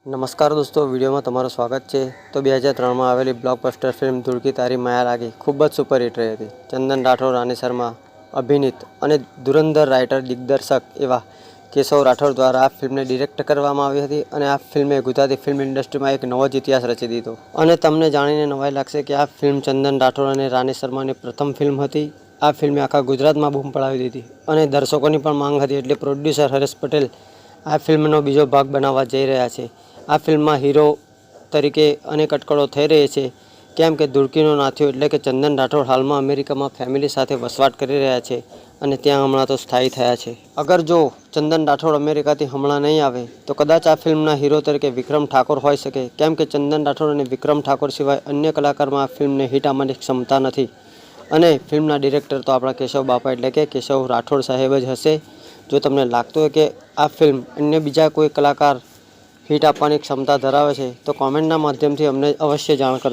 નમસ્કાર દોસ્તો, વિડીયોમાં તમારું સ્વાગત છે। તો 2003માં આવેલી બ્લોકબસ્ટર ફિલ્મ ધૂળકી તારી માયા લાગી ખૂબ જ સુપરહિટ રહી હતી। ચંદન રાઠોડ, રાની શર્મા અભિનીત અને ધુરંધર રાઇટર દિગ્દર્શક એવા કેશવ રાઠોડ દ્વારા આ ફિલ્મને ડિરેક્ટ કરવામાં આવી હતી અને આ ફિલ્મે ગુજરાતી ફિલ્મ ઇન્ડસ્ટ્રીમાં એક નવો જ ઇતિહાસ રચી દીધો। અને તમને જાણીને નવાઈ લાગશે કે આ ફિલ્મ ચંદન રાઠોડ અને રાની શર્માની પ્રથમ ફિલ્મ હતી। આ ફિલ્મે આખા ગુજરાતમાં બૂમ પડાવી દીધી અને દર્શકોની પણ માંગ હતી, એટલે પ્રોડ્યુસર હરેશ પટેલ આ ફિલ્મનો બીજો ભાગ બનાવવા જઈ રહ્યા છે। આ ફિલ્મમાં હીરો તરીકે અનેક અટકળો થઈ રહી છે, કેમ કે ધૂળકીનો નાથિયો એટલે કે ચંદન રાઠોડ હાલમાં અમેરિકામાં ફેમિલી સાથે વસવાટ કરી રહ્યા છે અને ત્યાં હમણાં તો સ્થાયી થયા છે। અગર જો ચંદન રાઠોડ અમેરિકાથી હમણાં નહીં આવે તો કદાચ આ ફિલ્મના હીરો તરીકે વિક્રમ ઠાકોર હોઈ શકે, કેમ કે ચંદન રાઠોડ અને વિક્રમ ઠાકોર સિવાય અન્ય કલાકારમાં આ ફિલ્મને હિટ આપવાની ક્ષમતા નથી અને ફિલ્મના ડિરેક્ટર તો આપણા કેશવ બાપા એટલે કે કેશવ રાઠોડ સાહેબ જ હશે। જો તમને લાગતું હોય કે આ ફિલ્મ અન્ય બીજા કોઈ કલાકાર હિટ આપવાની ક્ષમતા ધરાવે છે તો કોમેન્ટના માધ્યમથી અમને અવશ્ય જાણ કરજો।